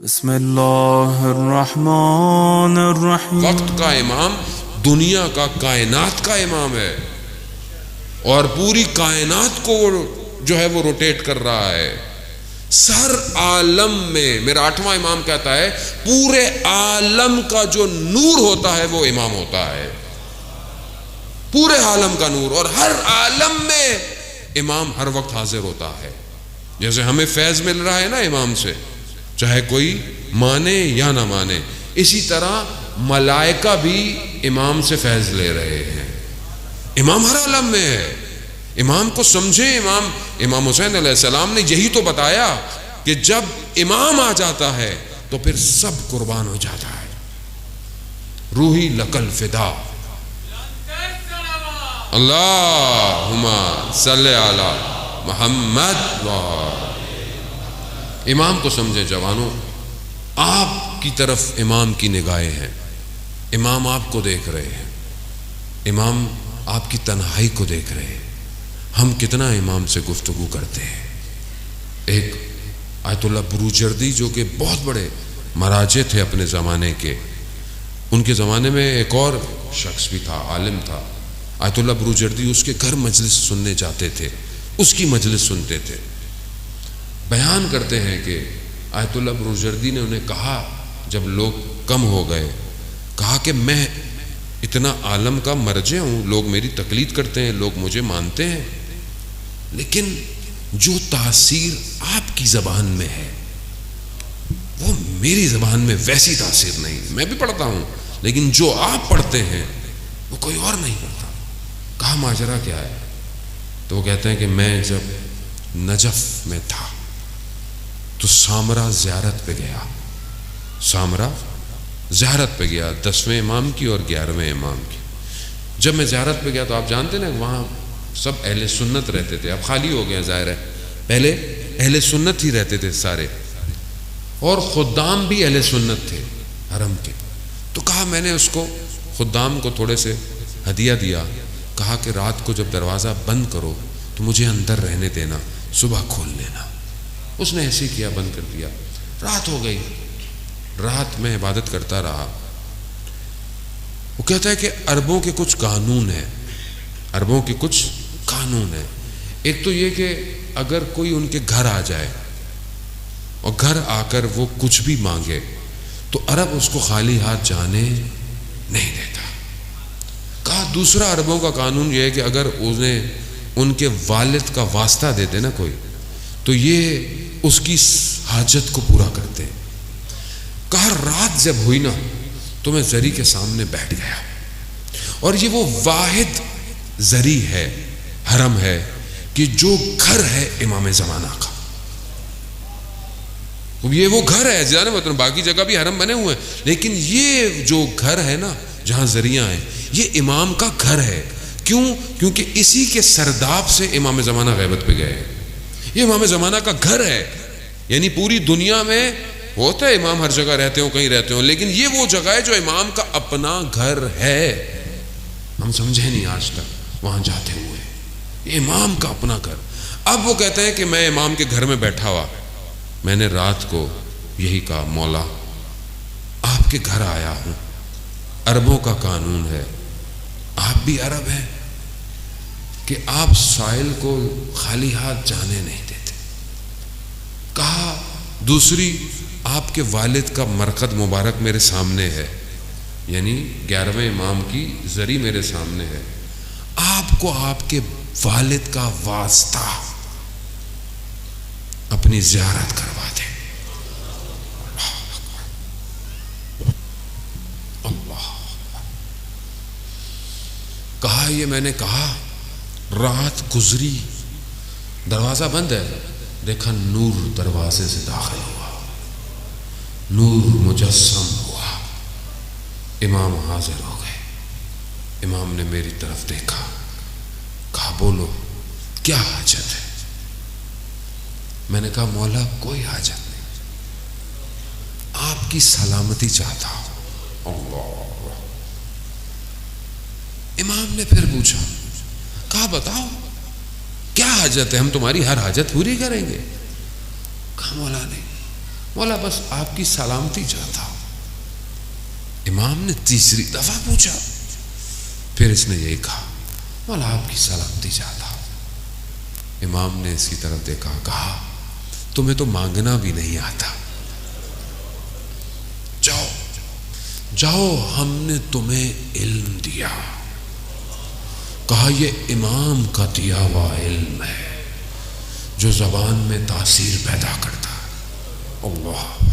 بسم اللہ الرحمن الرحیم۔ وقت کا امام دنیا کا کائنات کا امام ہے، اور پوری کائنات کو جو ہے وہ روٹیٹ کر رہا ہے۔ سر عالم میں میرا 8واں امام کہتا ہے پورے عالم کا جو نور ہوتا ہے وہ امام ہوتا ہے، پورے عالم کا نور، اور ہر عالم میں امام ہر وقت حاضر ہوتا ہے۔ جیسے ہمیں فیض مل رہا ہے نا امام سے، چاہے کوئی مانے یا نہ مانے، اسی طرح ملائکہ بھی امام سے فیض لے رہے ہیں۔ امام ہر عالم میں ہے، امام کو سمجھیں۔ امام حسین علیہ السلام نے یہی تو بتایا کہ جب امام آ جاتا ہے تو پھر سب قربان ہو جاتا ہے۔ روحی لکل فدا، اللہم صلی علی محمد۔ امام کو سمجھیں جوانوں، آپ کی طرف امام کی نگاہیں ہیں، امام آپ کو دیکھ رہے ہیں، امام آپ کی تنہائی کو دیکھ رہے ہیں۔ ہم کتنا امام سے گفتگو کرتے ہیں۔ ایک آیت اللہ بروجردی جو کہ بہت بڑے مراجع تھے اپنے زمانے کے، ان کے زمانے میں ایک اور شخص بھی تھا، عالم تھا، آیت اللہ بروجردی، اس کے گھر مجلس سننے جاتے تھے، اس کی مجلس سنتے تھے۔ بیان کرتے ہیں کہ آیت اللہ بروجردی نے انہیں کہا جب لوگ کم ہو گئے، کہا کہ میں اتنا عالم کا مرجع ہوں، لوگ میری تقلید کرتے ہیں، لوگ مجھے مانتے ہیں، لیکن جو تاثیر آپ کی زبان میں ہے وہ میری زبان میں ویسی تاثیر نہیں۔ میں بھی پڑھتا ہوں لیکن جو آپ پڑھتے ہیں وہ کوئی اور نہیں پڑھتا۔ کہا ماجرا کیا ہے؟ تو وہ کہتے ہیں کہ میں جب نجف میں تھا تو سامرا زیارت پہ گیا، سامرا زیارت پہ گیا، 10ویں امام کی اور 11ویں امام کی۔ جب میں زیارت پہ گیا تو آپ جانتے نا وہاں سب اہل سنت رہتے تھے، اب خالی ہو گئے ظاہر ہے، پہلے اہل سنت ہی رہتے تھے سارے، اور خدام بھی اہل سنت تھے حرم کے۔ تو کہا میں نے اس کو خدام کو تھوڑے سے ہدیہ دیا، کہا کہ رات کو جب دروازہ بند کرو تو مجھے اندر رہنے دینا، صبح کھول لینا۔ اس نے ایسے کیا، بند کر دیا۔ رات ہو گئی، رات میں عبادت کرتا رہا۔ وہ کہتا ہے کہ عربوں کے کچھ قانون ہیں، عربوں کے کچھ قانون ہیں۔ ایک تو یہ کہ اگر کوئی ان کے گھر آ جائے اور گھر آ کر وہ کچھ بھی مانگے تو عرب اس کو خالی ہاتھ جانے نہیں دیتا۔ کہا دوسرا عربوں کا قانون یہ ہے کہ اگر انہیں ان کے والد کا واسطہ دیتے نا کوئی تو یہ اس کی حاجت کو پورا کرتے۔ کہا رات جب ہوئی نا تو میں زری کے سامنے بیٹھ گیا، اور یہ وہ واحد زری ہے، حرم ہے کہ جو گھر ہے امام زمانہ کا، یہ وہ گھر ہے جانے مطلب باقی جگہ بھی حرم بنے ہوئے ہیں، لیکن یہ جو گھر ہے نا جہاں زریاں ہیں یہ امام کا گھر ہے۔ کیوں؟ کیونکہ اسی کے سرداب سے امام زمانہ غیبت پہ گئے ہیں۔ یہ امام زمانہ کا گھر ہے، یعنی پوری دنیا میں ہوتا ہے امام ہر جگہ رہتے ہوں، کہیں رہتے ہوں، لیکن یہ وہ جگہ ہے جو امام کا اپنا گھر ہے۔ ہم سمجھے نہیں آج تک وہاں جاتے ہوئے، یہ امام کا اپنا گھر۔ اب وہ کہتے ہیں کہ میں امام کے گھر میں بیٹھا ہوا، میں نے رات کو یہی کہا مولا آپ کے گھر آیا ہوں، عربوں کا قانون ہے، آپ بھی عرب ہیں کہ آپ سائل کو خالی ہاتھ جانے نہیں دیتے۔ کہا دوسری آپ کے والد کا مرقد مبارک میرے سامنے ہے، یعنی 11ویں امام کی زری میرے سامنے ہے، آپ کو آپ کے والد کا واسطہ اپنی زیارت کروا دیں۔ اللہ، کہا یہ میں نے کہا، رات گزری، دروازہ بند ہے، دیکھا نور دروازے سے داخل ہوا، نور مجسم ہوا، امام حاضر ہو گئے۔ امام نے میری طرف دیکھا، کہا بولو کیا حاجت ہے؟ میں نے کہا مولا کوئی حاجت نہیں، آپ کی سلامتی چاہتا ہوں۔ اللہ، امام نے پھر پوچھا، کہا بتاؤ کیا حاجت ہے، ہم تمہاری ہر حاجت پوری کریں گے۔ کہا مولا نہیں، مولا بس آپ کی سلامتی چاہتا ہوں۔ امام نے تیسری دفعہ پوچھا، پھر اس نے یہی کہا مولا آپ کی سلامتی چاہتا ہوں۔ امام نے اس کی طرف دیکھا، کہا تمہیں تو مانگنا بھی نہیں آتا، جاؤ جاؤ ہم نے تمہیں علم دیا۔ کہا یہ امام کا دیا ہوا علم ہے جو زبان میں تاثیر پیدا کرتا ہے۔ اللہ